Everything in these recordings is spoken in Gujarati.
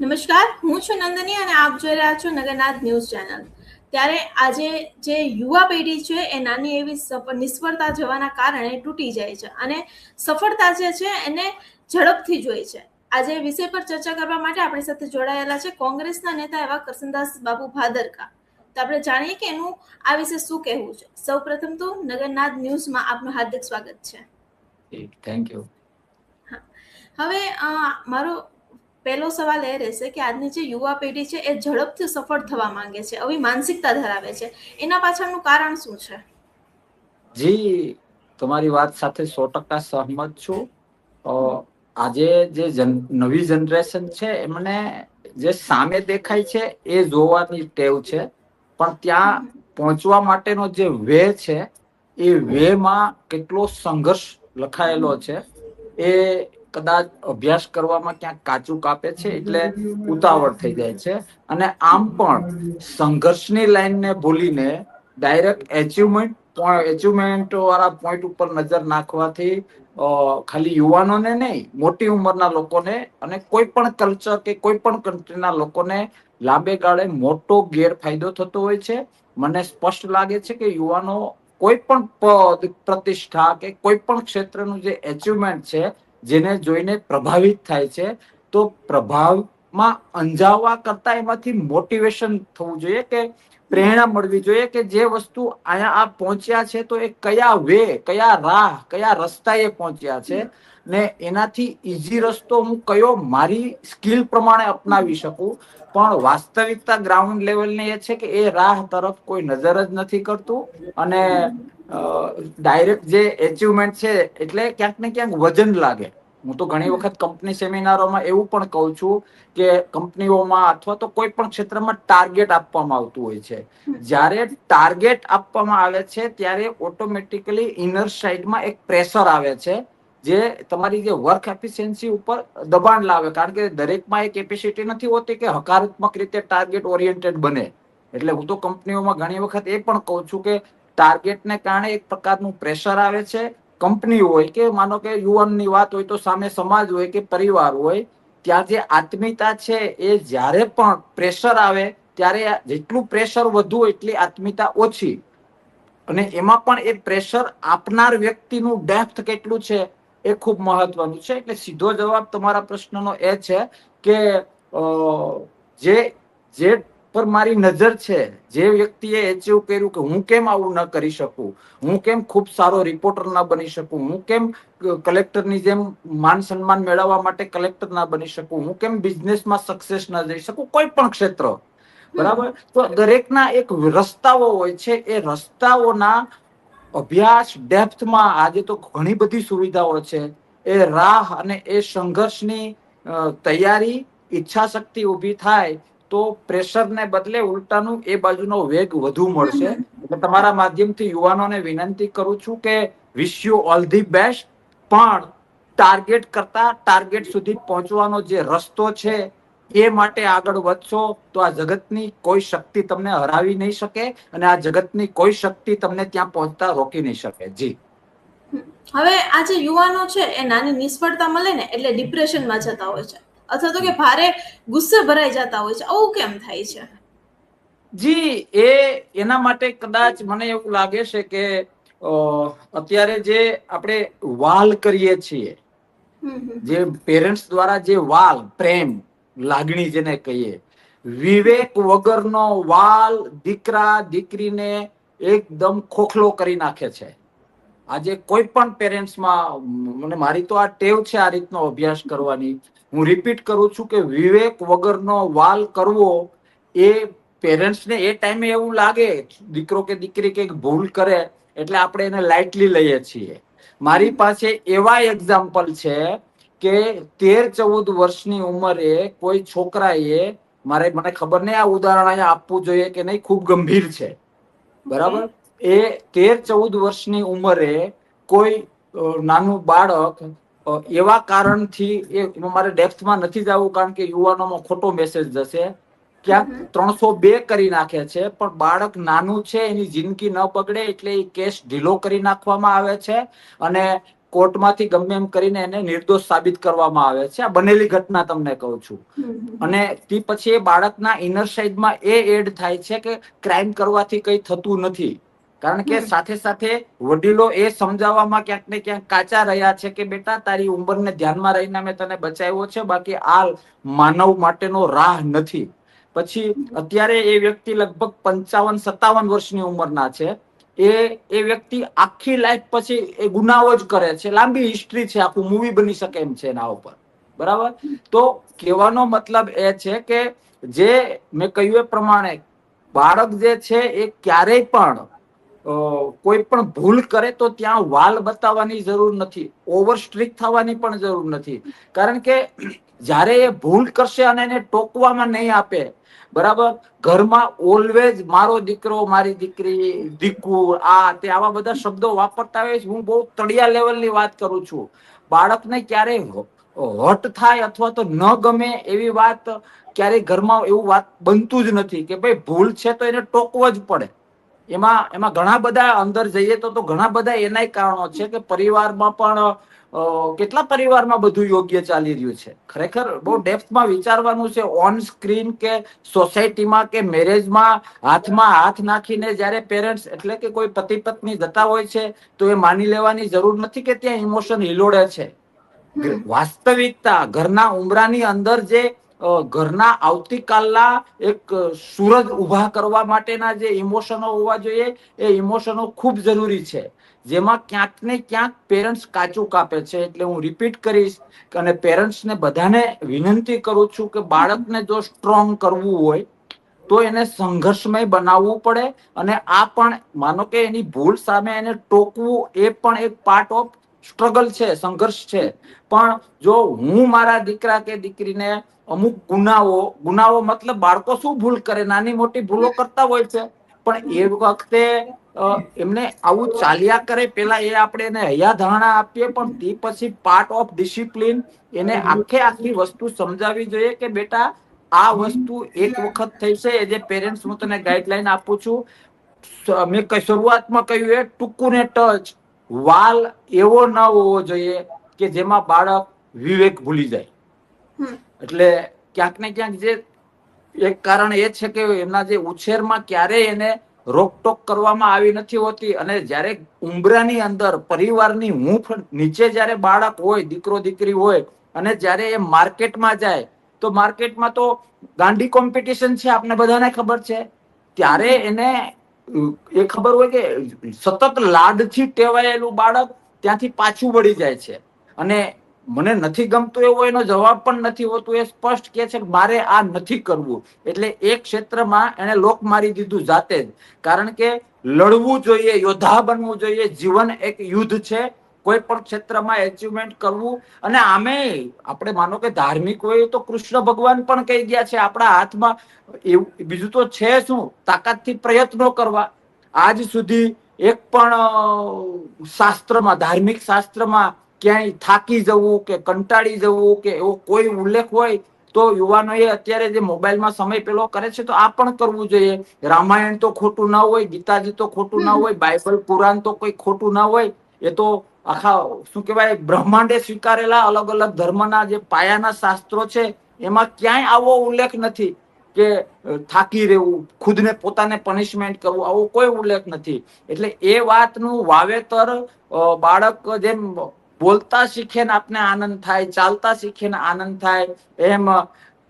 નમસ્કાર, હું છું નંદની અને આપ જોઈ રહ્યા છો નગરનાથ ન્યૂઝ ચેનલ. ત્યારે આજે જે યુવા પેઢી છે એ નાની એવી નિષ્ફળતા જવાના કારણે તૂટી જાય છે અને સફળતા જે છે એને ઝડપથી જોઈ છે. આજે વિષય પર ચર્ચા કરવા માટે આપણી સાથે જોડાયેલા છે કોંગ્રેસના નેતા એવા કરસનદાસ બાબુ ભાદરકા. તો આપણે જાણીએ કે એનું આ વિશે શું કહેવું છે. સૌ પ્રથમ તો નગરનાથ ન્યૂઝમાં આપનું હાર્દિક સ્વાગત છે. Thank you. હવે મારો પહેલો સવાલ એ રહેશે કે આજની જે યુવા પેઢી છે એ ઝડપથી સફળ થવા માંગે છે, આવી માનસિકતા ધરાવે છે, એના પાછળનું કારણ શું છે? જી, તમારી વાત સાથે 100% સહમત છું. આજે જે નવી જનરેશન છે એમને જે સામે દેખાય છે એ જોવાની ટેવ છે, પણ ત્યાં પહોંચવા માટેનો જે વે છે એ વેમાં કેટલો સંઘર્ષ લખાયેલો છે એ કદાચ અભ્યાસ કરવામાં ક્યાંક કાચું કાપે છે, એટલે ઉતાવળ થઈ જાય છે. અને આમ પણ સંઘર્ષની લાઈનને ભૂલીને ડાયરેક્ટ એચિવમેન્ટ વાળા પોઈન્ટ ઉપર નજર નાખવાથી ખાલી યુવાનોને નહીં, મોટી ઉંમરના લોકોને અને કોઈ પણ કલ્ચર કે કોઈ પણ કન્ટ્રીના લોકોને લાંબે ગાળે મોટો ગેરફાયદો થતો હોય છે. મને સ્પષ્ટ લાગે છે કે યુવાનો કોઈ પણ પદ, પ્રતિષ્ઠા કે કોઈ પણ ક્ષેત્રનું જે એચિવમેન્ટ છે જેને જોઈને પ્રભાવિત થાય છે, તો પ્રભાવમાં અંજાવવા કરતા એમાંથી મોટિવેશન થવું જોઈએ, કે પ્રેરણા મળવી જોઈએ કે જે વસ્તુ અહીંયા આ પહોંચ્યા છે તો એ કયા વે, કયા રાહ, કયા રસ્તા એ પહોંચ્યા છે ને એનાથી ઈઝી રસ્તો હું કયો મારી સ્કિલ પ્રમાણે અપનાવી શકું. પણ વાસ્તવિકતા ગ્રાઉન્ડ લેવલની એ છે કે એ રાહ તરફ કોઈ નજર જ નથી કરતું અને ડાયરેક્ટ જે એચિવમેન્ટ છે એટલે ક્યાંક ને ક્યાંક વજન લાગે. હું તો ઘણી વખત કંપની સેમિનારોમાં એવું પણ કહું છું કે કંપનીઓમાં અથવા તો કોઈ પણ ક્ષેત્રમાં ટાર્ગેટ આપવામાં આવતું હોય છે. જ્યારે ટાર્ગેટ આપવામાં આવે છે ત્યારે ઓટોમેટિકલી ઇનર સાઇડમાં એક પ્રેશર આવે છે, જે તમારી જે વર્ક એફિશિયન્સી ઉપર દબાણ લાવે, કારણ કે દરેકમાં એ કેપેસિટી નથી હોતી કે હકારાત્મક રીતે ટાર્ગેટ ઓરિએન્ટેડ બને. એટલે હું તો કંપનીઓમાં ઘણી વખત એ પણ કહું છું કે ટાર્ગેટને કારણે એક પ્રકારનું પ્રેશર આવે છે. કંપની હોય કે માનો કે યુવાનની વાત હોય તો સામે સમાજ હોય કે પરિવાર હોય, ત્યાં જે આત્મીયતા છે એ જ્યારે પણ પ્રેશર આવે ત્યારે જેટલું પ્રેશર વધુ એટલી આત્મીયતા ઓછી. અને એમાં પણ એ પ્રેશર આપનાર વ્યક્તિનું ડેપ્થ કેટલું છે એ ખૂબ મહત્વનું છે. એટલે સીધો જવાબ તમારા પ્રશ્નનો એ છે કે જે પર મારી નજર છે, જે વ્યક્તિએ એચિવ કર્યું કે હું કેમ આવું ન કરી શકું, હું કેમ ખૂબ સારો રિપોર્ટર ના બની શકું, હું કેમ કલેક્ટરની જેમ માન સન્માન મેળવવા માટે કલેક્ટર ના બની શકું, હું કેમ બિઝનેસમાં સક્સેસ ના જઈ શકું, કોઈ પણ ક્ષેત્ર, બરાબર. તો દરેકના એક રસ્તાઓ હોય છે, એ રસ્તાઓના અભ્યાસ ડેપ્થમાં આજે તો ઘણી બધી સુવિધાઓ છે. એ રાહ અને એ સંઘર્ષની તૈયારી, ઈચ્છા શક્તિ ઊભી થાય તો પ્રેશરને બદલે ઉલટાનું એ બાજુનો વેગ વધુ મળશે. એટલે તમારા માધ્યમથી યુવાનોને વિનંતી કરું છું કે wish you all the best, પણ ટાર્ગેટ કરતા ટાર્ગેટ સુધી પહોંચવાનો જે રસ્તો છે એ માટે આગળ વધશો તો આ જગતની કોઈ શક્તિ તમને હરાવી નહીં શકે અને આ જગતની કોઈ શક્તિ તમને ત્યાં પહોંચતા રોકી નહીં શકે. જી. હવે આ જે યુવાનો છે એ નાની નિષ્ફળતા મળે ને એટલે ડિપ્રેશનમાં જતા હોય છે, અથવા તો કે ભારે ગુસ્સે ભરાઈ જતા હોય છે. આવું કેમ થાય છે? જી, એના માટે કદાચ મને એવું લાગે છે કે અત્યારે જે આપણે વાલ કરીએ છીએ, જે પેરેન્ટ્સ દ્વારા જે વાલ, પ્રેમ, લાગણી જેને કહીએ, વિવેક વગરનો વાલ દીકરા દીકરીને એકદમ ખોખલો કરી નાખે છે. આજે કોઈ પણ પેરેન્ટ્સમાં, મને મારી તો આ ટેવ છે આ રીતનો અભ્યાસ કરવાની, હું રિપીટ કરું છું કે વિવેક વગરનો વાલ કરવો એ પેરેન્ટ્સને એ ટાઈમે એવું લાગે દીકરો કે દીકરી કંઈક ભૂલ કરે એટલે આપણે એને લાઇટલી લઈએ છીએ. મારી પાસે એવા એક્ઝામ્પલ છે કે 13-14 વર્ષની ઉંમરે કોઈ છોકરાએ, મને ખબર નહીં આ ઉદાહરણ અહીંયા આપવું જોઈએ કે નહીં, ખૂબ ગંભીર છે, બરાબર. એ 13-14 વર્ષની ઉંમરે કોઈ નાનું બાળક એવા કારણથી, એ મારે ડેપ્થમાં નથી જવું કારણ કે યુવાનોમાં ખોટો મેસેજ જશે, ક્યાંક 302 કરી નાખે છે, પણ બાળક નાનું છે, એની જિંદગી ન બગડે એટલે એ કેસ ઢીલો કરી નાખવામાં આવે છે અને કોર્ટમાંથી ગમે એમ કરીને એને નિર્દોષ સાબિત કરવામાં આવે છે. આ બનેલી ઘટના તમને કહું છું. અને તે પછી એ બાળકના ઇનર સાઇડમાં એ એડ થાય છે કે ક્રાઇમ કરવાથી કઈ થતું નથી. કારણ કે સાથે સાથે વડીલો એ સમજાવવામાં ક્યાંક ને ક્યાંક કાચા રહ્યા છે કે બેટા તારી ઉંમરને ધ્યાનમાં રહીને મેં તને બચાવ્યો છે, બાકી આ માનવ માટેનો રાહ નથી. પછી અત્યારે એ વ્યક્તિ લગભગ 55-57 વર્ષની ઉંમરના છે. એ વ્યક્તિ આખી લાઈફ પછી એ ગુનાઓ જ કરે છે. લાંબી હિસ્ટ્રી છે, આખું મૂવી બની શકે એમ છે એના ઉપર. બરાબર. તો કહેવાનો મતલબ એ છે કે જે મેં કહ્યું એ પ્રમાણે બાળક જે છે એ ક્યારેય પણ કોઈ પણ ભૂલ કરે તો ત્યાં વાલ બતાવવાની જરૂર નથી, ઓવર સ્ટ્રિક્ટ થવાની પણ જરૂર નથી. કારણ કે જ્યારે એ ભૂલ કરશે અને એને ટોકવામાં નહીં આપે, બરાબર, ઘરમાં ઓલવેઝ મારો દીકરો, મારી દીકરી, દીકુ, આ તે આવા બધા શબ્દો વાપરતા હોય. હું બહુ તળિયા લેવલની વાત કરું છું. બાળકને ક્યારેય હટ થાય અથવા તો ન ગમે એવી વાત ક્યારેય ઘરમાં એવું વાત બનતું જ નથી કે ભાઈ ભૂલ છે તો એને ટોકવો જ પડે. એમાં ઘણા બધા અંદર જઈએ તો ઘણા બધા એનાય કારણો છે કે પરિવારમાં પણ કેટલા પરિવારમાં બધું યોગ્ય ચાલી રહ્યું છે. ખરેખર બહુ ડેપ્થમાં વિચારવાનું છે. ઓન સ્ક્રીન કે સોસાયટીમાં કે મેરેજમાં હાથમાં હાથ નાખીને જ્યારે પેરેન્ટ્સ એટલે કે કોઈ પતિ પત્ની જતા હોય છે તો એ માની લેવાની જરૂર નથી કે ત્યાં ઇમોશન હિલોડે છે. વાસ્તવિકતા ઘરના ઉંબરાની અંદર જે ઘરના આવતીકાલના એક સૂરજ ઉભા કરવા માટેના જે ઇમોશનો હોવા જોઈએ એ ઇમોશનો ખૂબ જરૂરી છે. જેમાં ક્યાંક ને ક્યાંક પેરેન્ટ્સ કાચું કાપે છે. એટલે હું રિપીટ કરીશ અને પેરેન્ટ્સને બધાને વિનંતી કરું છું કે બાળકને જો સ્ટ્રોંગ કરવું હોય તો એને સંઘર્ષમય બનાવવું પડે. અને આ પણ માનો કે એની ભૂલ સામે એને ટોકવું એ પણ એક પાર્ટ ઓફ સ્ટ્રગલ છે, સંઘર્ષ છે. પણ જો હું મારા દીકરા કે દીકરીને અમુક ગુનાઓ મતલબ બાળકો શું ભૂલ કરે, નાની મોટી ભૂલો કરતા હોય છે, પણ એ વખતે એમને આવું ચાલ્યા કરે પેલા એ આપણે એને હૈયા ધારણા આપીએ, પણ તે પછી પાર્ટ ઓફ ડિસિપ્લિન એને આખી વસ્તુ સમજાવવી જોઈએ કે બેટા આ વસ્તુ એક વખત થઈ છે. એ જે પેરેન્ટ્સ હું તને ગાઈડલાઈન આપું છું, મેં શરૂઆતમાં કહ્યું એ ટૂંકું ને ટચ વાલ એવો ન હોવો જોઈએ કે જેમાં બાળક વિવેક ભૂલી જાય. એટલે ક્યાંક ને ક્યાંક જે એક કારણ એ છે કે એમના જે ઉછેરમાં ક્યારેય એને રોકટોક કરવામાં આવી નથી હોતી. અને જ્યારે ઉંબરાની અંદર પરિવારની હૂંફ નીચે જ્યારે બાળક હોય, દીકરો દીકરી હોય, અને જ્યારે એ માર્કેટમાં જાય તો માર્કેટમાં તો ગાંડી કોમ્પિટિશન છે, આપને બધાને ખબર છે. ત્યારે એને એ ખબર હોય કે સતત લાડથી ટેવાયેલું બાળક ત્યાંથી પાછું વળી જાય છે. અને મને નથી ગમતું એવો એનો જવાબ પણ નથી હોતો. એ સ્પષ્ટ કે છે કે મારે આ નથી કરવું. એટલે એક ક્ષેત્રમાં એને લોક મારી દીધું જાતે જ. કારણ કે લડવું જોઈએ, યોદ્ધા બનવું જોઈએ. જીવન એક યુદ્ધ છે. કોઈ પણ ક્ષેત્રમાં એચિવમેન્ટ કરવું. અને આમે આપણે માનો કે ધાર્મિક હોય તો કૃષ્ણ ભગવાન પણ કહી ગયા છે આપણા હાથમાં એવું બીજું તો છે શું, તાકાતથી પ્રયત્નો કરવા. આજ સુધી એક પણ શાસ્ત્રમાં, ધાર્મિક શાસ્ત્રમાં ક્યાંય થાકી જવું કે કંટાળી જવું કે એવો કોઈ ઉલ્લેખ હોય તો યુવાનોએ અત્યારે જે મોબાઈલમાં સમય પેલો કરે છે તો આ પણ કરવું જોઈએ. રામાયણ તો ખોટું ના હોય, ગીતાજી તો ખોટું ના હોય, બાઇબલ પુરાણ તો કોઈ ખોટું ના હોય. એ તો આખા શું કહેવાય બ્રહ્માંડે સ્વીકારેલા અલગ અલગ ધર્મના જે પાયાના શાસ્ત્રો છે એમાં ક્યાંય આવો ઉલ્લેખ નથી કે થાકી રહેવું, ખુદને પોતાને પનિશમેન્ટ કરવું, આવો કોઈ ઉલ્લેખ નથી. એટલે એ વાતનું વાવેતર બાળક જેમ બોલતા શીખે ને આપને આનંદ થાય, ચાલતા શીખે ને આનંદ થાય, એમ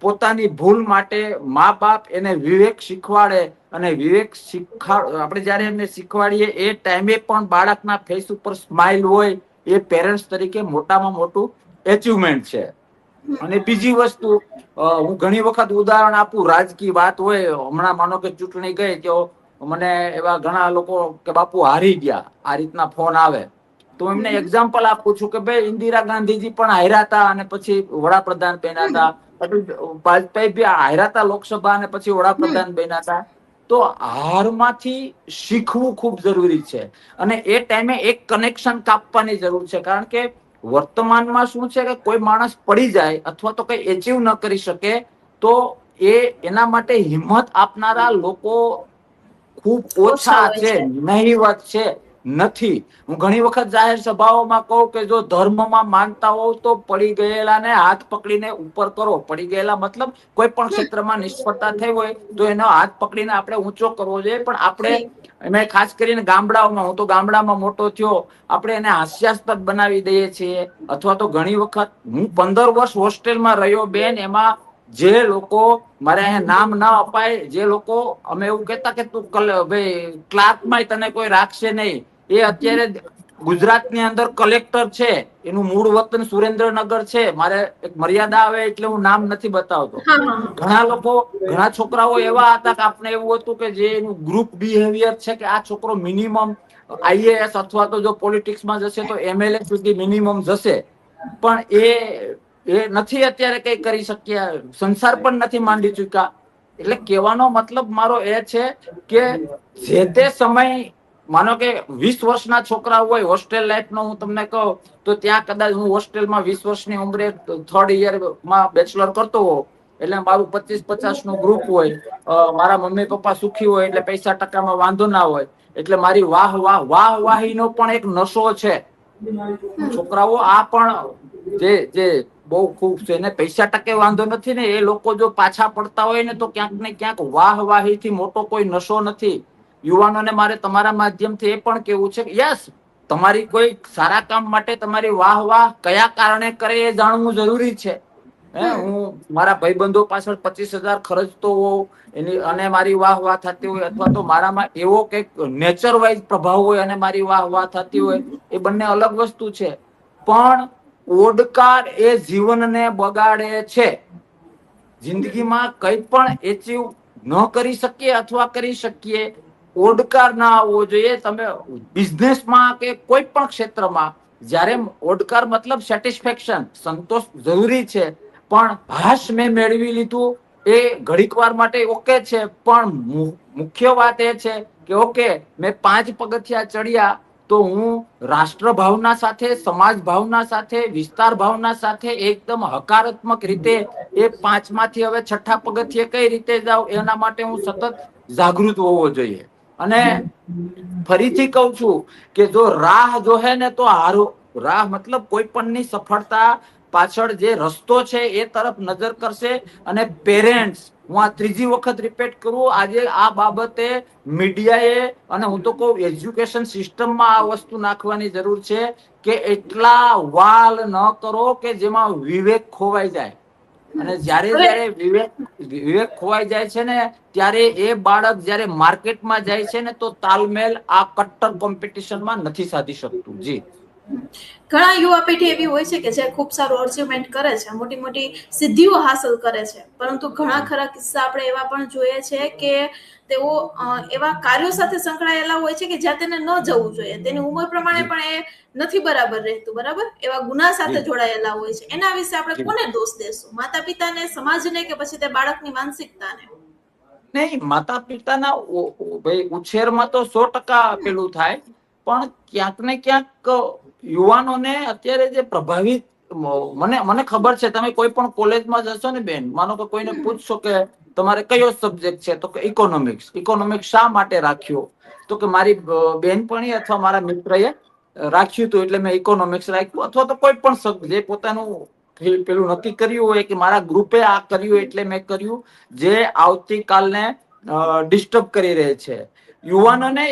પોતાની ભૂલ માટે મા બાપ એને વિવેક શીખવાડે. અને વિવેક આપણે જયારે એમને શીખવાડીએ એ ટાઈમે પણ બાળકના ફેસ ઉપર સ્માઇલ હોય એ પેરેન્ટ્સ તરીકે મોટામાં મોટું એચિવમેન્ટ છે. અને બીજી વસ્તુ હું ઘણી વખત ઉદાહરણ આપું, રાજકીય વાત હોય, હમણાં માનો કે ચૂંટણી ગઈ તો મને એવા ઘણા લોકો કે બાપુ હારી ગયા આ રીતના ફોન આવે તો એમને એક્ઝામ્પલ આપું છું કે ભાઈ ઇન્દિરા ગાંધીજી પણ હાર્યા હતા અને પછી વડાપ્રધાન બન્યા હતા. વાજપેયી બી હાર્યા હતા લોકસભા અને પછી વડાપ્રધાન બન્યા હતા. તો હારમાંથી શીખવું ખૂબ જરૂરી છે. અને એ ટાઈમે એક કનેક્શન કાપવાની જરૂર છે. કારણ કે વર્તમાનમાં શું છે કે કોઈ માણસ પડી જાય અથવા તો કઈ એચિવ ન કરી શકે તો એના માટે હિંમત આપનારા લોકો ખૂબ ઓછા છે, નહીવત છે. નથી. હું ઘણી વખત જાહેર સભાઓમાં કહું કે જો ધર્મમાં માનતા હોવ તો પડી ગયેલાને હાથ પકડીને ઉપર કરો. પડી ગયેલા મતલબ કોઈ પણ ક્ષેત્રમાં નિષ્ફળતા થઈ હોય તો એનો હાથ પકડીને આપણે ઊંચો કરવો જોઈએ. પણ આપણે એમાં ખાસ કરીને ગામડાઓમાં, હું તો ગામડામાં મોટો થયો, આપણે એને હાસ્યાસ્પદ બનાવી દઈએ છીએ. અથવા તો ઘણી વખત હું 15 વર્ષ હોસ્ટેલમાં રહ્યો બેન, એમાં જે લોકો, મારે અહીંયા નામ ના અપાય, જે લોકો અમે એવું કહેતા કે તું ભાઈ ક્લાર્કમાં તને કોઈ રાખશે નહીં, એ અત્યારે ગુજરાતની અંદર કલેક્ટર છે. એનું મૂળ વતન સુરેન્દ્રનગર છે. મારે એક મર્યાદા આવે એટલે હું નામ નથી બતાવતો. ઘણા લોકો, ઘણા છોકરાઓ એવા હતા કે આપણે એવું હતું કે જે એનું ગ્રુપ બિહેવિયર છે કે આ છોકરો મિનિમમ આઈએએસ અથવા તો જો પોલિટિક્સમાં જશે તો એમએલએ સુધી મિનિમમ જશે, પણ એ નથી અત્યારે કઈ કરી શક્યા, સંસાર પણ નથી માંડી ચૂક્યા. એટલે કહેવાનો મતલબ મારો એ છે કે જે તે સમય, માનો કે 20 વર્ષના છોકરા હોય, હોસ્ટેલ લાઈફનો હું તમને કહું તો ત્યાં કદાચ હું હોસ્ટેલમાં 20 વર્ષની ઉંમરે 3rd યરમાં બેચલર કરતો હોઉં, એટલે મારું 25-50 નું ગ્રુપ હોય, મારા મમ્મી પપ્પા સુખી હોય એટલે પૈસા ટકામાં વાંધો ના હોય, એટલે મારી વાહવાહીનો પણ એક નશો છે. છોકરાઓ આ પણ જે બહુ ખૂબ છે, એને પૈસા ટકે વાંધો નથી ને, એ લોકો જો પાછા પડતા હોય ને તો ક્યાંક ને ક્યાંક વાહવાહીથી મોટો કોઈ નશો નથી. યુવાનોને મારે તમારા માધ્યમથી એ પણ કેવું છે કે યસ, તમારી કોઈ સારા કામ માટે તમારી વાહ કયા કારણે કરે એ જાણવું જરૂરી છે. હું મારા ભાઈબંધો પાછળ 25,000 ખર્ચતો હોઉં અને મારી વાહ થતી હોય, અથવા તો મારામાં એવો કંઈક નેચર વાઇઝ પ્રભાવ હોય અને મારી વાહ થતી હોય, એ બંને અલગ વસ્તુ છે. પણ ઓડકાર એ જીવનને બગાડે છે. જિંદગીમાં કંઈ પણ એચીવ ન કરી શકીએ અથવા કરી શકીએ, ઓડકાર ના આવવો જોઈએ. તમે બિઝનેસમાં કે કોઈ પણ ક્ષેત્રમાં જ્યારે ઓડકાર મતલબ સેટિસ્ફેક્શન, સંતોષ જરૂરી છે, પણ હાશ મેં મેળવી લીધું એ ઘડીક વાર માટે ઓકે છે, પણ મુખ્ય વાત એ છે કે ઓકે મેં 5 પગથિયા ચડ્યા તો હું રાષ્ટ્ર ભાવના સાથે, સમાજ ભાવના સાથે, વિસ્તાર ભાવના સાથે એકદમ હકારાત્મક રીતે એ 5માંથી હવે 6ઠા પગથિયે કઈ રીતે જાવ, એના માટે હું સતત જાગૃત હોવો જોઈએ. અને ફરીથી કહું છું કે જો રાહ જોહે ને તો રાહ મતલબ કોઈ પણની સફળતા પાછળ જે રસ્તો છે એ તરફ નજર કરશે. અને પેરેન્ટ્સ, હું આ 3જી વખત રિપીટ કરું, આજે આ બાબતે મીડિયાએ અને હું તો કહું એજ્યુકેશન સિસ્ટમમાં આ વસ્તુ નાખવાની જરૂર છે કે એટલા વાલ ન કરો કે જેમાં વિવેક ખોવાઈ જાય. અને જ્યારે વિવેક ખોવાઈ જાય છે ને, ત્યારે એ બાળક જ્યારે માર્કેટમાં જાય છે ને તો તાલમેલ આ કટ્ટર કોમ્પિટિશનમાં નથી સાધી શકતું. જી, ઘણા યુવા પેઢી એવી હોય છે કે જે ખૂબ સારું અચીવમેન્ટ કરે છે, મોટી મોટી સિદ્ધિઓ હાંસલ કરે છે, પરંતુ ઘણા ખરા કિસ્સા આપણે એવા પણ જોઈએ છે કે તેઓ એવા કાર્યો સાથે સંકળાયેલા હોય છે કે જ્યાં તેને ન જવું જોઈએ, તેની ઉંમર પ્રમાણે પણ એ નથી બરાબર રહેતું, બરાબર, એવા ગુના સાથે જોડાયેલા હોય છે. એના વિશે આપણે કોને દોષ દેશું? માતા પિતાને, સમાજને, કે પછી તે બાળકની માનસિકતાને? નહીં, માતા પિતાના ભાઈ ઉછેરમાં તો 100% પેલું થાય, પણ ક્યાંક ને ક્યાંક યુવાનોને અત્યારે જે પ્રભાવિત, મને ખબર છે, તમે કોઈ પણ કોલેજમાં જશો ને બેન, માનો કે કોઈને પૂછશો કે તમારે કયો સબ્જેક્ટ છે, તો કે ઇકોનોમિક્સ શા માટે રાખ્યો? તો કે મારી બેનપણી અથવા મારા મિત્રએ રાખ્યું હતું એટલે મેં ઇકોનોમિક્સ રાખ્યું. અથવા તો કોઈ પણ જે પોતાનું પેલું નક્કી કર્યું હોય કે મારા ગ્રુપે આ કર્યું એટલે મેં કર્યું, જે આવતીકાલને ડિસ્ટર્બ કરી રહે છે યુવાનોને.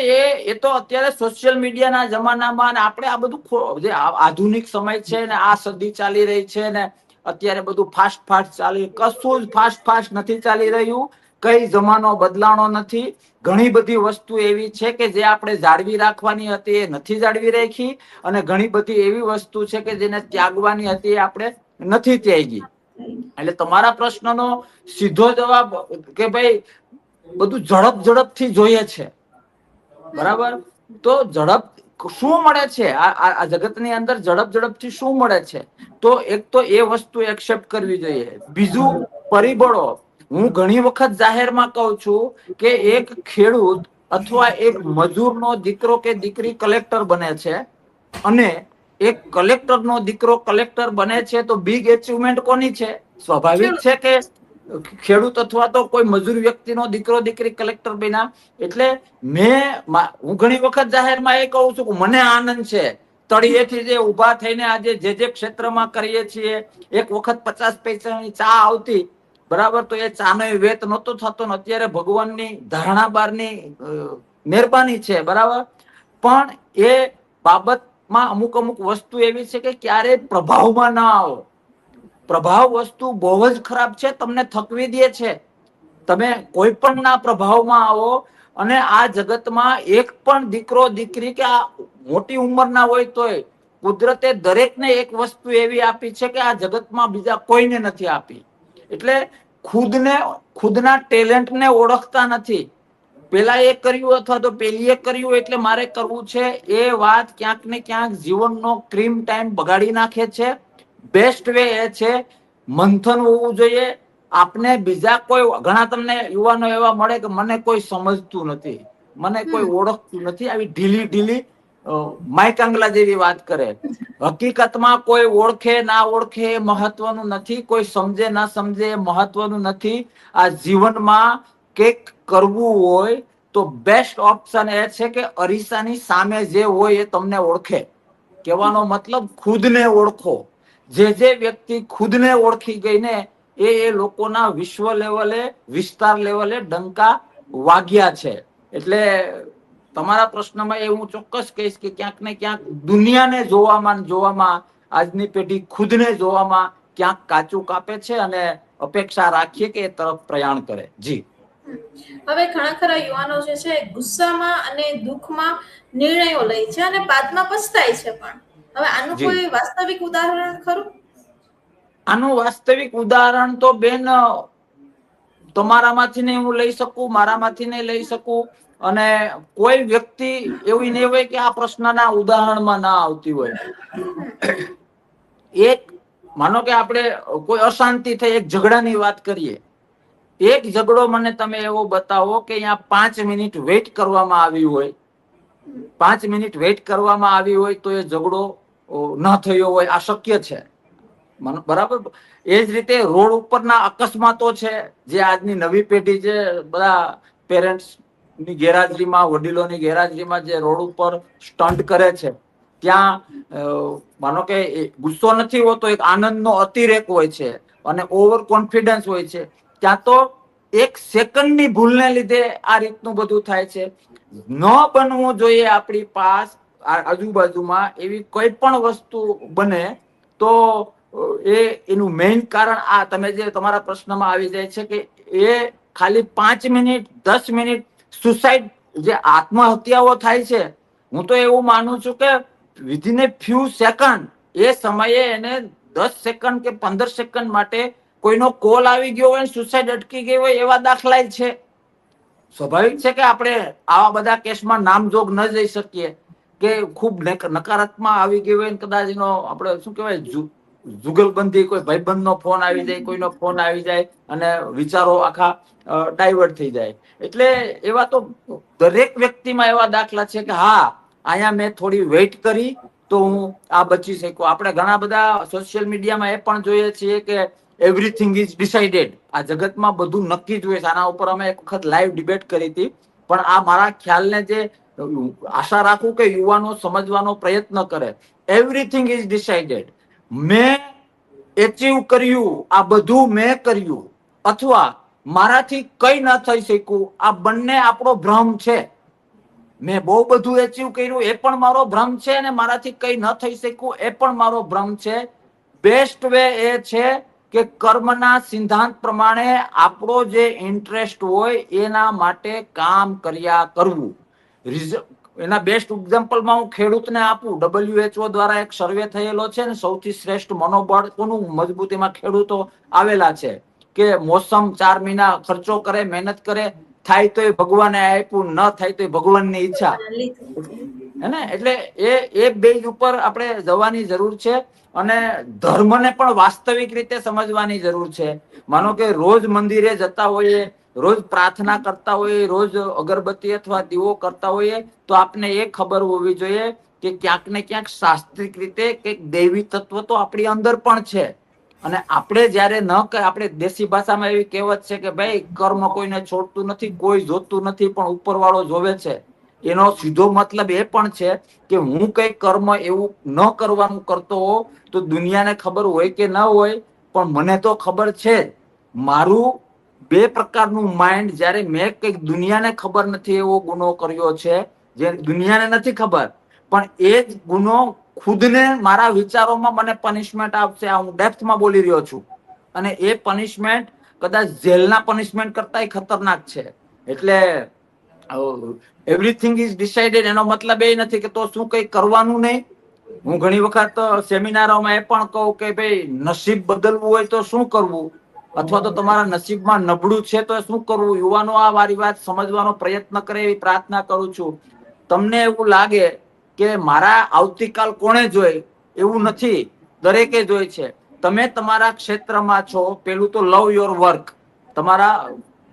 એ તો અત્યારે સોશિયલ મીડિયાના જમાનામાં આપણે આ બધું જે આધુનિક સમય છે ને, આ સદી ચાલી રહી છે ને, અત્યારે બધું ફાસ્ટ ચાલી, કશું જ ફાસ્ટ નથી ચાલી રહ્યું. કઈ જમાનો બદલાણો નથી. ઘણી બધી વસ્તુ એવી છે કે જે આપણે જાળવી રાખવાની હતી એ નથી જાળવી રાખી, અને ઘણી બધી એવી વસ્તુ છે કે જેને ત્યાગવાની હતી એ આપણે નથી ત્યાગી. એટલે તમારા પ્રશ્નનો સીધો જવાબ કે ભાઈ બધું ઝડપથી જોઈએ છે, બરાબર. તો ઝડપ શું મળે છે આ જગતની અંદર? ઝડપથી શું મળે છે? તો એક તો એ વસ્તુ એક્સેપ્ટ કરવી જોઈએ. બીજું, પરિબળો. હું ઘણી વખત જાહેરમાં કહું છું કે એક ખેડૂત અથવા એક મજૂરનો દીકરો કે દીકરી કલેક્ટર બને છે, અને એક કલેક્ટરનો દીકરો કલેક્ટર બને છે, તો બિગ એચિવમેન્ટ કોની છે? સ્વાભાવિક છે કે ખેડૂત અથવા તો કોઈ મજૂર વ્યક્તિનો દીકરો દીકરી કલેક્ટર બન્યા. એટલે હું ઘણી વખત જાહેરમાં એ કહું છું કે મને આનંદ છે તળિયેથી જે ઉભા થઈને આજે જે ક્ષેત્રમાં કરીએ છીએ. એક વખત 50 પૈસાની ચા આવતી, બરાબર, તો એ ચાનો વેત નહોતો થતો ને અત્યારે ભગવાનની ધારણા બારની મહેરબાની છે, બરાબર. પણ એ બાબતમાં અમુક વસ્તુ એવી છે કે ક્યારેય પ્રભાવમાં ના આવો. પ્રભાવ વસ્તુ બહુ જ ખરાબ છે, તમને થકવી દે છે. તમે કોઈ પણ ના પ્રભાવમાં આવો અને આ જગતમાં એક પણ દીકરો દીકરી કે આ મોટી ઉંમરના હોય તોય કુદરતે દરેકને એક વસ્તુ એવી આપી છે કે આ જગતમાં બીજા કોઈને નથી આપી. એટલે ખુદના ટેલેન્ટને ઓળખતા નથી. પેલા એ કર્યું અથવા તો પેલીએ કર્યું એટલે મારે કરવું છે, એ વાત ક્યાંક ને ક્યાંક જીવનનો ક્રીમ ટાઈમ બગાડી નાખે છે. બેસ્ટ વે એ છે મંથન હોવું જોઈએ. આપને બીજા કોઈ ઘણા તમને યુવાનો એવા મળે કે મને કોઈ સમજતું નથી, મને કોઈ ઓળખતું નથી, આવી ઢીલી માયકાંગલા જેવી વાત કરે. હકીકતમાં કોઈ ઓળખે ના ઓળખે એ મહત્વનું નથી, કોઈ સમજે ના સમજે એ મહત્વનું નથી. આ જીવનમાં કંઈક કરવું હોય તો બેસ્ટ ઓપ્શન એ છે કે અરીસાની સામે જે હોય એ તમને ઓળખે. કહેવાનો મતલબ ખુદને ઓળખો. જે વ્યક્તિ ખુદને ઓળખી ગઈ ને એ લોકોના વિશ્વ લેવલે, વિસ્તાર લેવલે ડંકા વાગ્યા છે. એટલે તમારા પ્રશ્નમાં એ હું ચોક્કસ કહીશ કે ક્યાંક ને ક્યાંક દુનિયાને જોવામાં આજની પેઢી ખુદને જોવામાં ક્યાંક કાચું કાપે છે અને અપેક્ષા રાખીએ કે એ તરફ પ્રયાણ કરે. જી. હવે ઘણા ખરા યુવાનો જે છે ગુસ્સામાં અને દુઃખમાં નિર્ણયો લે છે અને બાદમાં પછતાય છે. પણ હવે આનું જી કોઈ વાસ્તવિક ઉદાહરણ ખરું? આનું વાસ્તવિક ઉદાહરણ તો બેન તમારામાંથી નહીં હું લઈ શકું, મારામાંથી નહીં લઈ શકું, અને કોઈ વ્યક્તિ એવી નહીં હોય કે આ પ્રશ્નના ઉદાહરણમાં ના આવતી હોય. એક માનો કે આપણે કોઈ અશાંતિ થઈ, એક ઝઘડાની વાત કરીએ. એક ઝઘડો મને તમે એવો બતાવો કે અહીંયા 5 મિનિટ વેઇટ કરવામાં આવી હોય, 5 મિનિટ વેઇટ કરવામાં આવી હોય તો એ ઝઘડો ન થયો હોય, આ શક્ય છે, બરાબર. એ જ રીતે રોડ ઉપરના અકસ્માતો છે, જે આજની નવી પેઢી છે, બધા પેરેન્ટ્સ ની ગેરહાજરીમાં, વડીલોની ગેરહાજરીમાં જે રોડ ઉપર સ્ટન્ટ કરે છે, ત્યાં માનો કે ગુસ્સો નથી હોતો, એક આનંદનો અતિરેક હોય છે અને ઓવર કોન્ફિડન્સ હોય છે. ત્યાં તો 1 સેકન્ડની ભૂલને લીધે આ રીતનું બધું થાય છે. ન બનવું જોઈએ આપણી પાસ આજુબાજુમાં એવી કોઈ પણ વસ્તુ બને તો એનું મેઇન કારણ આ તમે જે તમારા પ્રશ્નમાં આવી જાય છે કે એ ખાલી 5 મિનિટ 10 મિનિટ સુસાઇડ જે આત્મહત્યાઓ થાય છે, હું તો એવું માનું છું કે વિધિન એ ફ્યુ સેકન્ડ એ સમયે એને 10 સેકન્ડ કે 15 સેકન્ડ માટે કોઈનો કોલ આવી ગયો હોય, સુસાઇડ અટકી ગઈ હોય, એવા દાખલા છે. સ્વાભાવિક છે કે આપણે આવા બધા કેસમાં નામજોગ ન જઈ શકીએ કે ખૂબ નકારાત્મક આવી ગઈ હોય, કદાચ એનો આપણે શું કહેવાય જુગલબંધી, કોઈ ભાઈબંધનો ફોન આવી જાય, કોઈનો ફોન આવી જાય અને વિચારો આખા ડાયવર્ટ થઈ જાય. એટલે એવા તો દરેક વ્યક્તિમાં એવા દાખલા છે કે હા, અહીંયા મેં થોડી વેઇટ કરી તો હું આ બચી શક્યો. આપણે ઘણા બધા સોશિયલ મીડિયામાં એ પણ જોઈએ છીએ કે એવરીથિંગ ઇઝ ડિસાઇડેડ. આ જગતમાં બધું નક્કી જ હોય છે. આના ઉપર અમે એક વખત લાઈવ ડિબેટ કરી હતી. પણ આ મારા ખ્યાલને જે આશા રાખું કે યુવાનો સમજવાનો પ્રયત્ન કરે, એવરીથિંગ ઇઝ ડિસાઇડેડ. મેં એચીવ કર્યું, આ બધું મેં કર્યું, અથવા મારાથી કઈ ન થઈ શક્યું, આ બંને આપણો ભ્રમ છે. મેં બહુ બધું એચીવ કર્યું એ પણ મારો ભ્રમ છે, અને મારાથી કઈ ન થઈ શક્યું એ પણ મારો ભ્રમ છે. બેસ્ટ વે એ છે કે કર્મના સિદ્ધાંત પ્રમાણે આપણો જે ઇન્ટરેસ્ટ હોય એના માટે કામ કર્યા કરવું. એના બેસ્ટ એક્ઝામ્પલમાં હું ખેડૂતને આપું. WHO દ્વારા એક સર્વે થયેલો છે ને, સૌથી શ્રેષ્ઠ મનોબળ કોનું મજબૂતીમાં ખેડૂતો આવેલા છે કે મોસમ 4 મહિના ખર્ચો કરે, મહેનત કરે, થાય તો એ ભગવાને આપ્યું, ન થાય તો એ ભગવાનની ઈચ્છા, હે ને. એટલે એ બેઝ ઉપર આપણે જવાની જરૂર છે અને ધર્મને પણ વાસ્તવિક રીતે સમજવાની જરૂર છે. માનો કે રોજ મંદિરે જતા હોઈએ, રોજ પ્રાર્થના કરતા હોઈએ, રોજ અગરબત્તી અથવા દીવો કરતા હોઈએ, તો આપને એ ખબર હોવી જોઈએ કે ક્યાંક ને ક્યાંક શાસ્ત્રિક રીતે કંઈક દૈવી તત્વ તો આપણી અંદર પણ છે. અને આપણે જ્યારે ન કે આપણે દેશી ભાષામાં એવી કહેવત છે કે ભાઈ કર્મ કોઈને છોડતું નથી, કોઈ જોતું નથી, પણ ઉપરવાળો જોવે છે. એનો સીધો મતલબ એ પણ છે કે હું કઈ કર્મ એવું ન કરવાનું કરતો હોઉં તો દુનિયાને ખબર હોય કે ન હોય, પણ મને તો ખબર છે. મારું બે પ્રકારનું માઇન્ડ, જ્યારે મેં કઈક દુનિયાને ખબર નથી એવો ગુનો કર્યો છે, જે દુનિયાને નથી ખબર, પણ એ જ ગુનો ખુદને મારા વિચારોમાં મને પનિશમેન્ટ આપશે. આ હું ડેપ્થમાં બોલી રહ્યો છું. અને એ પનિશમેન્ટ કદાચ જેલના પનિશમેન્ટ કરતા ખતરનાક છે. એટલે એવરીથિંગ ઇઝ ડિસાઇડેડ એનો મતલબ એ નથી કે તો શું કઈ કરવાનું નહીં. હું ઘણી વખત સેમિનારોમાં એ પણ કહું કે ભાઈ નસીબ બદલવું હોય તો શું કરવું, અથવા તો તમારા નસીબમાં નબળું છે તો શું કરવું. યુવાનો આ મારી વાત સમજવાનો પ્રયત્ન કરે એવી પ્રાર્થના કરું છું. તમને એવું લાગે કે મારા આવતીકાલ કોણે જોઈ, એવું નથી, દરેકે જોઈ છે. તમે તમારા ક્ષેત્રમાં છો, પેલું તો લવ યોર વર્ક. તમારા,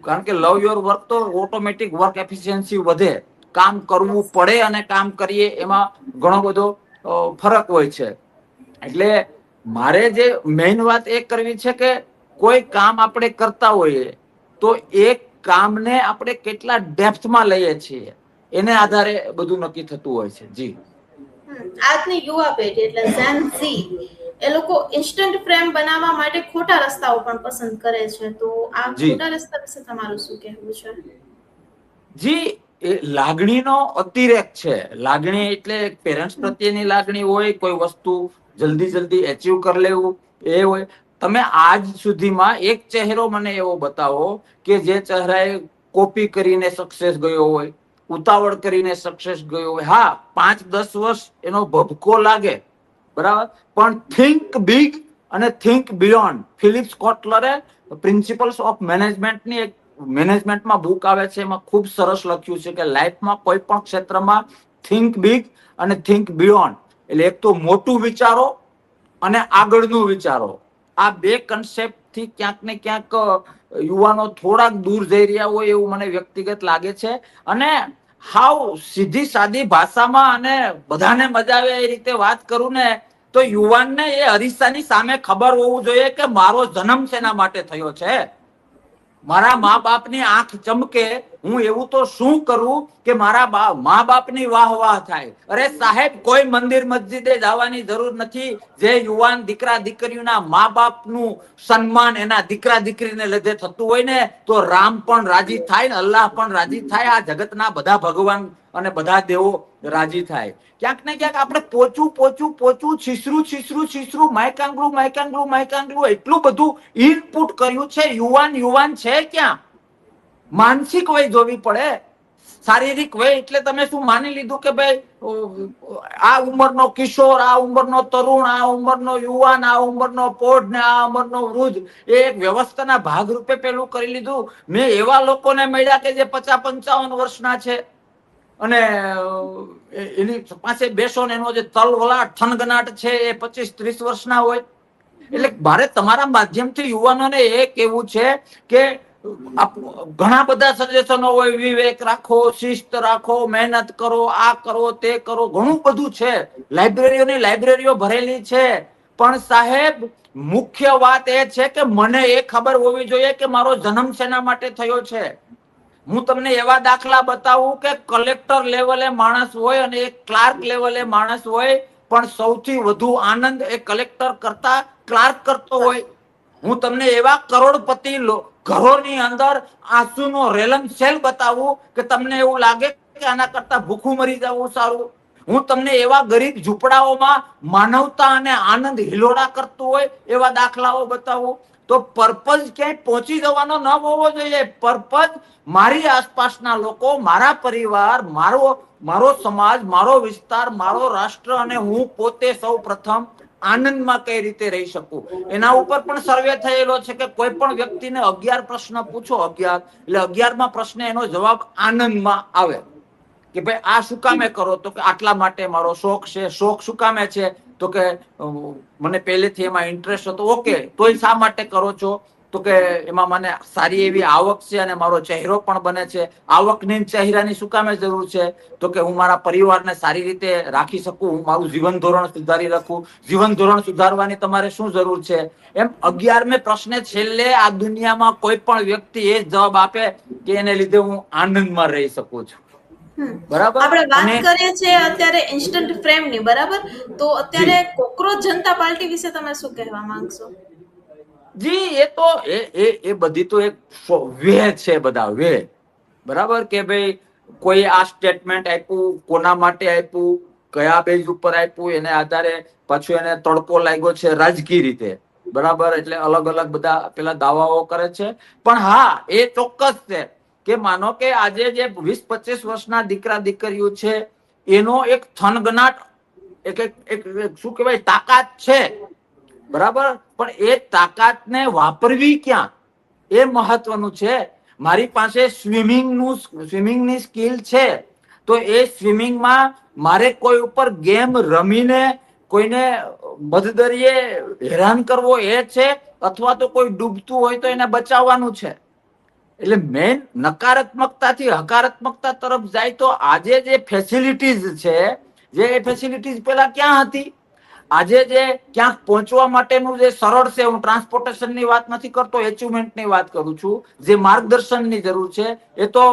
કારણ કે લવ યોર વર્ક તો ઓટોમેટિક વર્ક એફિશિયન્સી વધે. કામ કરવું પડે અને કામ કરીએ એમાં ઘણો બધો ફરક હોય છે. એટલે મારે જે મેઇન વાત એ કરવી છે કે કોઈ કામ આપણે કરતા હોઈએ તો એ કામને આપણે કેટલા ડેપ્થમાં લઈએ છીએ એને આધારે બધું નક્કી થતું હોય છે. જી. આજની યુવા પેઢી એટલે ઝેન ઝી, એ લોકો ઇન્સ્ટન્ટ ફ્રેમ બનાવવા માટે ખોટા રસ્તાઓ પણ પસંદ કરે છે. તો આ જી ખોટા રસ્તા વિશે તમારું શું કહેવું છે? જી, એ લાગણીનો અતિરેક છે. લાગણી એટલે પેરેન્ટ્સ પ્રત્યેની લાગણી હોય, કોઈ વસ્તુ જલ્દી જલ્દી એચીવ કરી લેવું એ હોય. તમે આજ સુધીમાં એક ચહેરો મને એવો બતાવો કે જે ચહેરાએ કોપી કરીને સક્સેસ ગયો હોય, ઉતાવળ કરીને સક્સેસ ગયો હોય. હા, 5-10 વર્ષ એનો ભભકો લાગે, બરાબર, પણ થિંક બિગ અને થિંક બિયોન્ડ. ફિલિપ કોટલરે પ્રિન્સિપલ્સ ઓફ મેનેજમેન્ટની એક મેનેજમેન્ટમાં બુક આવે છે, એમાં ખૂબ સરસ લખ્યું છે કે લાઈફમાં કોઈ પણ ક્ષેત્રમાં થિંક બિગ અને થિંક બિયોન્ડ. એટલે એક તો મોટું વિચારો અને આગળનું વિચારો. આ બે કન્સેપ્ટ થી ક્યાંક ને ક્યાંક યુવાનો થોડાક દૂર જઈ રહ્યા હોય એવું મને વ્યક્તિગત લાગે છે. અને હાવ સીધી સાદી ભાષામાં અને બધાને મજા આવે એ રીતે વાત કરું ને તો યુવાનને એ અરીસાની સામે ખબર હોવું જોઈએ કે મારો જન્મ શેના માટે થયો છે. મારા મા બાપની આંખ ચમકે, હું એવું તો શું કરું કે મારા મા બાપની વાહ વાહ થાય. અરે સાહેબ, કોઈ મંદિર મસ્જિદે જવાની જરૂર નથી. જે યુવાન દીકરા દીકરીઓના મા બાપનું સન્માન એના દીકરા દીકરીને લીધે થતું હોય ને, તો રામ પણ રાજી થાય ને અલ્લાહ પણ રાજી થાય. આ જગતના બધા ભગવાન અને બધા દેવો રાજી થાય. ક્યાંક ને ક્યાંક આપણે પોચું છીસરું માયકાંગલું એટલું બધું ઇનપુટ કર્યું છે. યુવાન છે ક્યાં? માનસિક વય જોવી પડે. શારીરિક વય એટલે તમે શું માની લીધું કે ભાઈ આ ઉંમરનો કિશોર, આ ઉંમરનો તરુણ, આ ઉંમરનો યુવાન, આ ઉંમરનો પોઢ ને આ ઉંમરનો વૃદ્ધ એ એક વ્યવસ્થાના ભાગરૂપે પેલું કરી લીધું. મેં એવા લોકોને મળ્યા કે જે 50-55 વર્ષના છે અને એની પાસે બેસો ને એનો જે તલવલાટ થનગનાટ છે એ 25-30 વર્ષના હોય. એટલે મારે તમારા માધ્યમથી યુવાનોને એ કહેવું છે કે ઘણા બધા સજેશનો હોય, વિવેક રાખો, શિસ્ત રાખો, મહેનત કરો, આ કરો, તે કરો, ઘણું બધું છે. લાઇબ્રેરીઓની લાઇબ્રેરીઓ ભરેલી છે. પણ સાહેબ, મુખ્ય વાત એ છે કે મને એ ખબર હોવી જોઈએ કે મારો જન્મ શેના માટે થયો છે. હું તમને એવા દાખલા બતાવું કે કલેક્ટર લેવલે માણસ હોય અને એક ક્લાર્ક લેવલે માણસ હોય, પણ સૌથી વધુ આનંદ એ કલેક્ટર કરતા ક્લાર્ક કરતો હોય. હું તમને એવા કરોડપતિ ઘરોની અંદર આંસુનો રેલમછેલ બતાવું કે તમને એવું લાગે કે આના કરતા ભૂખું મરી જવું સારું. હું તમને એવા ગરીબ ઝૂંપડાઓમાં માનવતા અને આનંદ હિલોડા કરતું હોય એવા દાખલાઓ બતાવું. તો પર્પઝ ક્યાંય પહોંચી જવાનો ન હોવો જોઈએ. પર્પઝ મારી આસપાસના લોકો, મારા પરિવાર, મારો સમાજ, મારો વિસ્તાર, મારો રાષ્ટ્ર અને હું પોતે સૌ પ્રથમ આનંદમાં કઈ રીતે રહી શકું. એના ઉપર પણ સર્વે થયેલો છે કે કોઈ પણ વ્યક્તિને 11 પ્રશ્ન પૂછો, 11 એટલે 11મા પ્રશ્ન એનો જવાબ આનંદમાં આવે કે ભાઈ આ શું કામે કરો, તો કે આટલા માટે મારો શોખ છે. શોખ શું કામે છે, તો કે મને પહેલેથી એમાં ઇન્ટરેસ્ટ હતો. ઓકે, તોય શા માટે કરો છો? તો કે એમાં મને સારી એવી આવક છે અને મારો ચહેરો પણ બને છે. આવકની ચહેરાની શું કામે જરૂર છે? તો કે હું મારા પરિવારને સારી રીતે રાખી શકું, હું મારું જીવન ધોરણ સુધારી રાખું. જીવન ધોરણ સુધારવાની તમારે શું જરૂર છે? એમ 11મે પ્રશ્ને છેલ્લે આ દુનિયામાં કોઈ પણ વ્યક્તિ એ જ જવાબ આપે કે એને લીધે હું આનંદમાં રહી શકું છું. બરાબર. આપણે વાત અને કરીએ છીએ અત્યારે ઇન્સ્ટન્ટ ફ્રેમની, બરાબર? તો જી અત્યારે કોકરોચ જનતા પાર્ટી વિશે તમે શું કહેવા માંગશો? જી એ તો એ બધી તો એક વે છે, બધા વે. બરાબર કે ભાઈ કોઈ આ સ્ટેટમેન્ટ આપ્યું, કોના માટે આપ્યું, કયા બેઝ ઉપર આપ્યું, એને આધારે પાછું એને તડકો લાગ્યો છે રાજકીય રીતે. બરાબર, એટલે અલગ અલગ બધા પેલા દાવાઓ કરે છે. પણ હા, એ ચોક્કસ છે કે માનો કે આજે જે 20-25 વર્ષના દીકરા દીકરીઓ છે એનો એક થનગનાટ એક શું કહેવાય તાકાત છે. બરાબર, પણ એ તાકાતને વાપરવી ક્યાં એ મહત્વનું છે. મારી પાસે સ્વિમિંગની સ્કિલ છે, તો એ સ્વિમિંગમાં મારે કોઈ ઉપર ગેમ રમીને કોઈને મધદરિયે હેરાન કરવો એ છે, અથવા તો કોઈ ડૂબતું હોય તો એને બચાવવાનું છે. એટલે મેન નકારાત્મકતાથી હકારાત્મકતા તરફ જાય તો આજે જે ફેસિલિટીઝ છે, જે ફેસિલિટીઝ પેલા ક્યાં હતી? આજે જે ક્યાંક પહોંચવા માટેનું જે સરળ છે, હું ટ્રાન્સપોર્ટેશનની વાત નથી કરતો, એચિવમેન્ટની વાત કરું છું. જે માર્ગદર્શનની જરૂર છે એ તો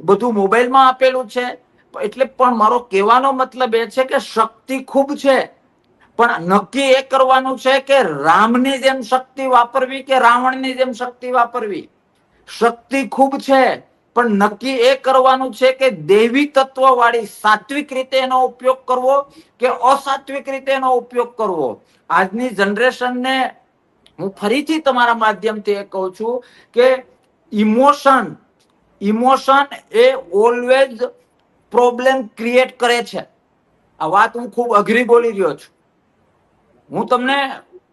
બધું મોબાઈલમાં આપેલું છે. એટલે પણ મારો કહેવાનો મતલબ એ છે કે શક્તિ ખૂબ છે, પણ નક્કી એ કરવાનું છે કે રામની જેમ શક્તિ વાપરવી કે રાવણની જેમ શક્તિ વાપરવી. શક્તિ ખૂબ છે, પણ નક્કી એ કરવાનું છે કે દૈવી તત્વ વાળી સાત્વિક રીતે એનો ઉપયોગ કરવો કે અસાત્વિક રીતે એનો ઉપયોગ કરવો. આજની જનરેશનને હું ફરીથી તમારા માધ્યમથી એ કહું છું કે ઇમોશન એ ઓલવેઝ પ્રોબ્લેમ ક્રિએટ કરે છે. આ વાત હું ખૂબ અઘરી બોલી રહ્યો છું. હું તમને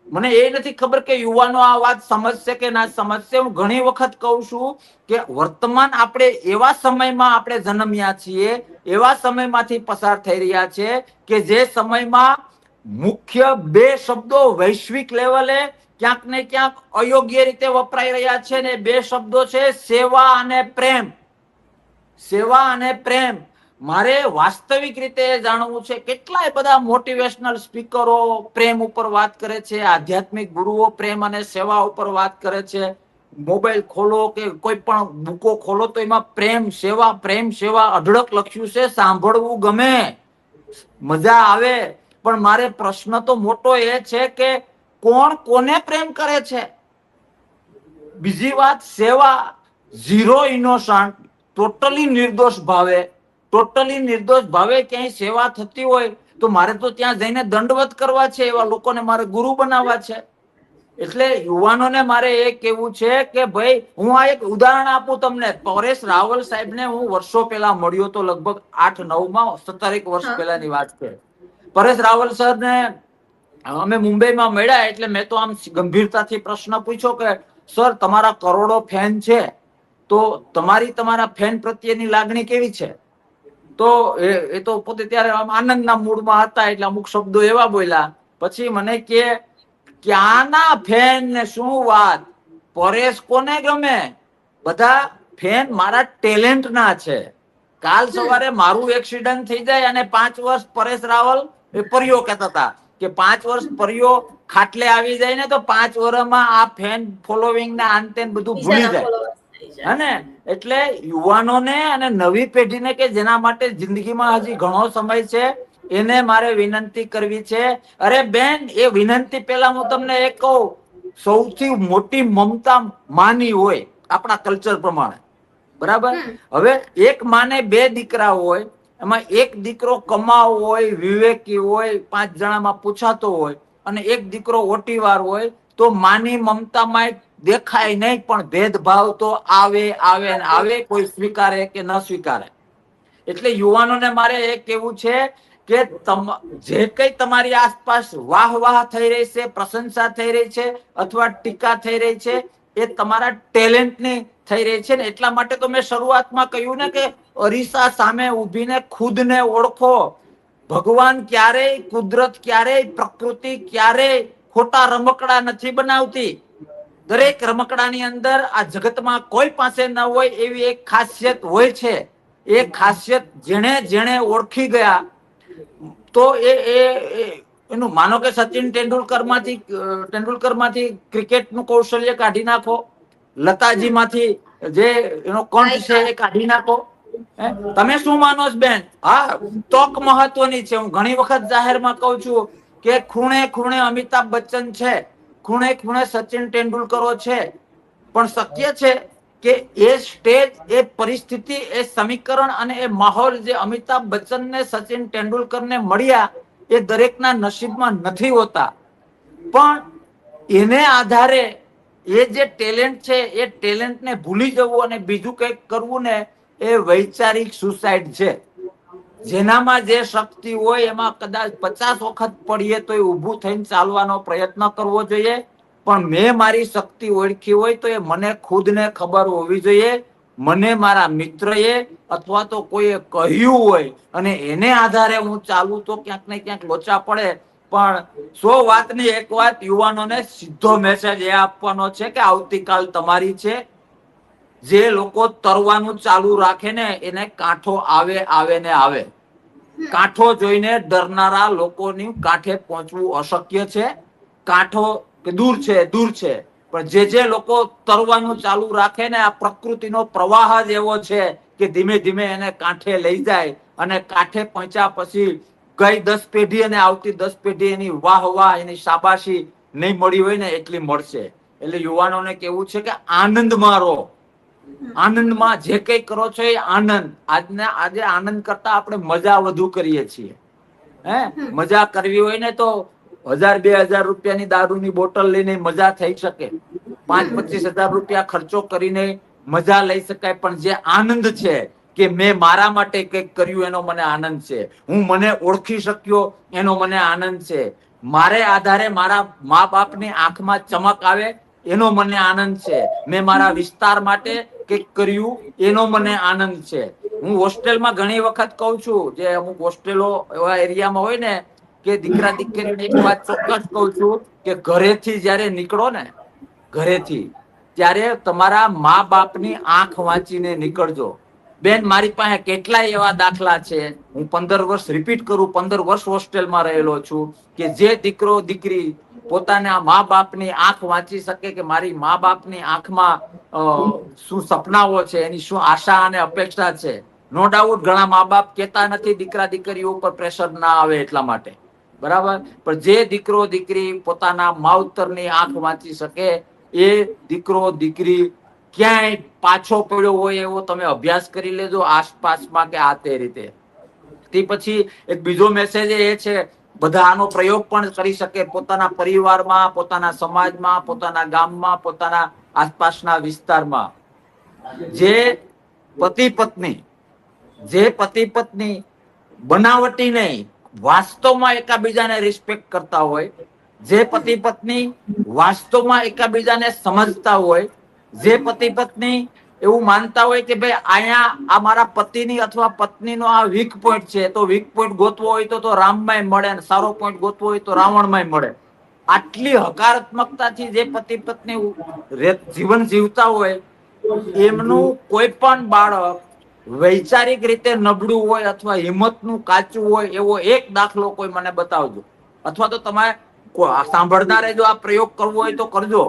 મને એ નથી ખબર કે યુવાનો આ વાત સમજશે કે ના સમજશે. હું ઘણી વખત કહું છું કે વર્તમાન આપણે એવા સમયમાં આપણે જન્મ્યા છીએ, એવા સમયમાંથી પસાર થઈ રહ્યા છે કે જે સમયમાં મુખ્ય બે શબ્દો વૈશ્વિક લેવલે ક્યાંક ને ક્યાંક અયોગ્ય રીતે વપરાઈ રહ્યા છે, ને બે શબ્દો છે સેવા અને પ્રેમ. સેવા અને પ્રેમ. મારે વાસ્તવિક રીતે જાણવું છે. કેટલાય બધા મોટિવેશનલ સ્પીકરો પ્રેમ ઉપર વાત કરે છે, આધ્યાત્મિક ગુરુઓ પ્રેમ અને સેવા ઉપર વાત કરે છે. મોબાઈલ ખોલો કે કોઈ પણ બુકો ખોલો તો એમાં પ્રેમ સેવા અઢળક લખ્યું છે. સાંભળવું ગમે, મજા આવે, પણ મારે પ્રશ્ન તો મોટો એ છે કે કોણ કોને પ્રેમ કરે છે? બીજી વાત સેવા, ઝીરો ઇનોસન્ટ, ટોટલી નિર્દોષ ભાવે ક્યાંય સેવા થતી હોય તો મારે તો ત્યાં જઈને દંડવત કરવા છે. એવા લોકોને મારે ગુરુ બનાવવા છે. એટલે યુવાનોને મારે એ કેવું છે કે ભાઈ, હું આ એક ઉદાહરણ આપું તમને. પરેશ રાવલ સાહેબને હું વર્ષો પહેલા મળ્યો તો, લગભગ 8-9 17 વર્ષ પહેલાની વાત છે. પરેશ રાવલ સર ને અમે મુંબઈમાં મળ્યા એટલે મેં તો આમ ગંભીરતાથી પ્રશ્ન પૂછ્યો કે સર, તમારા કરોડો ફેન છે, તો તમારા ફેન પ્રત્યેની લાગણી કેવી છે? તો એ તો પોતે ત્યારે આનંદના મૂડમાં હતા એટલે અમુક શબ્દો એવા બોલ્યા. પછી મને કે ક્યાંના ફેન ને શું વાત, પરેશ કોને ગમે? બધા ફેન મારા ટેલેન્ટ ના છે. કાલ સવારે મારું એક્સિડન્ટ થઈ જાય અને 5 વર્ષ પરેશ રાવલ એ પરિયો કહેતા હતા કે 5 વર્ષ પરિયો ખાટલે આવી જાય ને તો 5 વર્ષમાં આ ફેન ફોલોવિંગ ને આનતેન બધું ભૂલી બીજાના જાય. ફોલોવર્સ થઈ જાય. હે, એટલે યુવાનોને અને નવી પેઢીને કે જેના માટે જિંદગીમાં હજી ઘણો સમય છે, એને મારે વિનંતી કરવી છે. અરે બેન, એ વિનંતી પહેલા હું તમને એક કહું, સૌથી મોટી મમતા માની હોય આપણા કલ્ચર પ્રમાણે. બરાબર, હવે એક માને 2 દીકરા હોય, એમાં એક દીકરો કમાવ હોય, વિવેકી હોય, 5 જણામાં પૂછાતો હોય, અને એક દીકરો ઓટીવાર હોય, તો માની મમતામાં દેખાય નહીં, પણ ભેદભાવ તો આવે, કોઈ સ્વીકારે કે ન સ્વીકારે. એટલે યુવાનોને મારે એ કેવું છે કે જે કઈ તમારી આસપાસ વાહ થઈ રહી છે, પ્રશંસા થઈ રહી છે, અથવા ટીકા થઈ રહી છે, એ તમારા ટેલેન્ટની થઈ રહી છે ને. એટલા માટે તો મેં શરૂઆતમાં કહ્યું ને કે અરીસા સામે ઊભીને ખુદને ઓળખો. ભગવાન ક્યારેય, કુદરત ક્યારેય, પ્રકૃતિ ક્યારેય ખોટા રમકડા નથી બનાવતી. દરેક રમકડાની અંદર આ જગતમાં કોઈ પાસે ન હોય એવી એક ખાસિયત હોય છે. એ ખાસિયત જેણે જેણે ઓળખી ગયા તો એનું માનો કે સચિન તેંડુલકર માંથી ક્રિકેટનું કૌશલ્ય કાઢી નાખો, લતાજી માંથી જે એનો કંઠ છે એ કાઢી નાખો. તમે શું માનો છો બેન? હા, તક મહત્વની છે. હું ઘણી વખત જાહેરમાં કહું છું કે ખૂણે ખૂણે અમિતાભ બચ્ચન છે, ખૂણે ખૂણે સચિન તેંડુલકરો છે, પણ શક્ય છે કે એ સ્ટેજ, એ પરિસ્થિતિ, એ સમીકરણ અને એ માહોલ જે અમિતાભ બચ્ચન ને સચિન તેંડુલકર ને મળ્યા એ દરેકના નસીબમાં નથી હોતા. પણ એને આધારે એ જે ટેલેન્ટ છે એ ટેલેન્ટને ભૂલી જવું અને બીજું કંઈક કરવું ને એ વૈચારિક સુસાઇડ છે. જેનામાં જે શક્તિ હોય એમાં કદાચ 50 વખત પડીએ તો એ ઊભું થઈને ચાલવાનો પ્રયત્ન કરવો જોઈએ. પણ મેં મારી શક્તિ ઓળખી હોય તો એ મને ખુદને ખબર હોવી જોઈએ. મને મારા મિત્રએ અથવા તો કોઈએ કહ્યું હોય અને એને આધારે હું ચાલું તો ક્યાંક ને ક્યાંક લોચા પડે. પણ 100 વાતની એક વાત યુવાનોને સીધો મેસેજ એ આપવાનો છે કે આવતીકાલ તમારી છે. જે લોકો તરવાનું ચાલુ રાખે ને એને કાંઠો આવે ને આવે. કાંઠો જોઈને ડરનારા લોકોની કાંઠે પહોંચવું અશક્ય છે. કાંઠો દૂર છે, પણ જે લોકો તરવાનું ચાલુ રાખે ને આ પ્રકૃતિનો પ્રવાહ જ એવો છે કે ધીમે ધીમે એને કાંઠે લઈ જાય અને કાંઠે પહોંચ્યા પછી ગઈ 10 પેઢી અને આવતી 10 પેઢી એની વાહ એની શાબાશી નહીં મળી હોય ને એટલી મળશે. એટલે યુવાનોને કેવું છે કે આનંદમાં રહો. આનંદમાં જે કઈ કરો છો એ આનંદ. આજે આનંદ કરતા આપણે મજા વધુ કરીએ છીએ. મજા કરવી હોય ને તો 1000-2000 રૂપિયાની દારૂની બોટલ લઈને મજા થઈ શકે, 5-25 હજાર રૂપિયા ખર્ચો કરીને મજા લઈ શકાય. પણ જે આનંદ છે કે મેં મારા માટે કંઈક કર્યું એનો મને આનંદ છે, હું મને ઓળખી શક્યો એનો મને આનંદ છે, મારે આધારે મારા મા બાપની આંખમાં ચમક આવે એનો મને આનંદ છે, મેં મારા વિસ્તાર માટે કંઈક કર્યું એનો મને આનંદ છે. હું હોસ્ટેલમાં ઘણી વખત કહું છું, જે અમુક હોસ્ટેલો એવા એરિયામાં હોય ને કે દીકરા દીકરીને એક વાત ચોક્કસ કહું છું કે ઘરેથી જયારે નીકળો ને, ઘરેથી ત્યારે તમારા મા બાપની આંખ વાંચીને નીકળજો. બેન, મારી પાસે કેટલાય એવા દાખલા છે. હું 15 વર્ષ રિપીટ કરું, 15 વર્ષ હોસ્ટેલમાં રહેલો છું કે જે દીકરો દીકરી પોતાના મા બાપની આંખ વાંચી શકે કે મારી મા બાપની આંખમાં શું સપનાઓ છે, એની શું આશા અને અપેક્ષા છે. નો ડાઉટ ઘણા મા બાપ કહેતા નથી દીકરા દીકરીઓ ઉપર પ્રેશર ના આવે એટલા માટે, બરાબર. પણ જે દીકરો દીકરી પોતાના માવતરની આંખ વાંચી શકે એ દીકરો દીકરી ક્યાંય પાછો પડ્યો હોય એવો તમે અભ્યાસ કરી લેજો આસપાસમાં કે આ તે રીતે. તે પછી એક બીજો મેસેજ એ છે, બધા આનો પ્રયોગ પણ કરી શકે પોતાના પરિવારમાં, પોતાના સમાજમાં, પોતાના ગામમાં, પોતાના આસપાસના વિસ્તારમાં. જે પતિ પત્ની બનાવટી નહીં, વાસ્તવમાં એકાબીજાને રિસ્પેક્ટ કરતા હોય, જે પતિ પત્ની વાસ્તવમાં એકાબીજાને સમજતા હોય, જે પતિ પત્ની એવું માનતા હોય કે ભાઈ અહીંયા આ મારા પતિની અથવા પત્નીનો આ વીક પોઈન્ટ છે, તો વીક પોઈન્ટ ગોતવો હોય તો રામમાંય મળે અને સારો પોઈન્ટ ગોતવો હોય તો રાવણમાંય મળે. આટલી હકારાત્મકતાથી જે પતિ પત્ની જીવન જીવતા હોય એમનું કોઈ પણ બાળક વૈચારિક રીતે નબળું હોય અથવા હિંમતનું કાચું હોય એવો એક દાખલો કોઈ મને બતાવજો. અથવા તો તમારે સાંભળનારે જો આ પ્રયોગ કરવો હોય તો કરજો,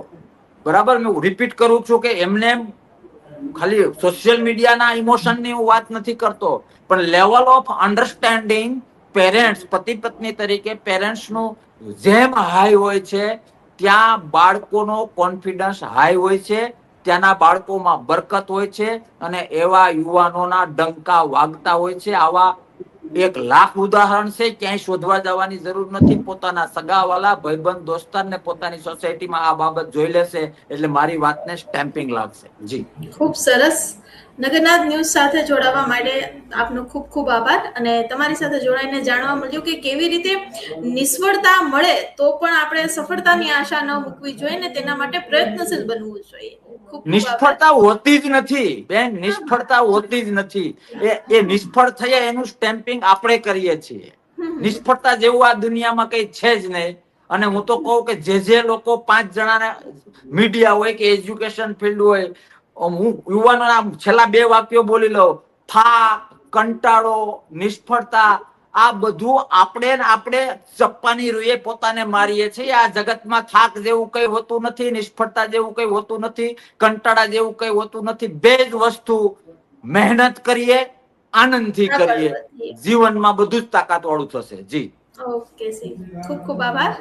બરાબર. હું રિપીટ કરું છું કે એમને ખાલી સોશિયલ મીડિયાના ઇમોશનની હું વાત નથી કરતો, પણ લેવલ ઓફ અન્ડરસ્ટેન્ડિંગ પેરેન્ટ્સ, પતિ પત્ની તરીકે પેરેન્ટ્સનું જેમ હાઈ હોય છે ત્યાં બાળકોનો કોન્ફિડન્સ હાઈ હોય છે, ત્યાંના બાળકોમાં બરકત હોય છે અને એવા યુવાનોના ડંકા વાગતા હોય છે. આવા 1,00,000 ઉદાહરણ છે, ક્યાંય શોધવા જવાની જરૂર નથી. પોતાના સગાવાલા, ભાઈબંધ, દોસ્તારને પોતાની સોસાયટીમાં આ બાબત જોઈ લેશે એટલે મારી વાતને સ્ટેમ્પિંગ લાગશે. જી, ખૂબ સરસ. નગરનાથ ન્યૂઝ સાથે જોડાવા માટે આપનો ખૂબ ખૂબ આભાર. અને તમારી સાથે જોડાઈને જાણવા મળ્યું કે કેવી રીતે નિષ્ફળતા મળે તો પણ આપણે સફળતાની આશા ન મૂકવી જોઈએ ને તેના માટે પ્રયત્નશીલ બનવું જોઈએ. નિષ્ફળતા હોતી જ નથી બેન, નિષ્ફળતા હોતી જ નથી. એ નિષ્ફળ થયા એનું સ્ટેમ્પિંગ આપણે કરીએ છીએ. નિષ્ફળતા જેવું આ દુનિયામાં કઈ છે જ નહીં. અને હું તો કહું કે જે લોકો 5 જણાને મીડિયા હોય કે એજ્યુકેશન ફિલ્ડ હોય, હું યુવાનોના છેલ્લા 2 વાક્યો બોલી લઉં. થાક, કંટાળો, નિષ્ફળતા, આ બધું આપણે ચપ્પાની રૂએ પોતાને મારીએ છીએ. આ જગતમાં થાક જેવું કઈ હોતું નથી, નિષ્ફળતા જેવું કઈ હોતું નથી, કંટાળા જેવું કઈ હોતું નથી. 2 જ વસ્તુ, મહેનત કરીએ, આનંદથી કરીએ, જીવનમાં બધું જ તાકાત વાળું થશે. જી ઓકે સી, ખૂબ ખૂબ આભાર.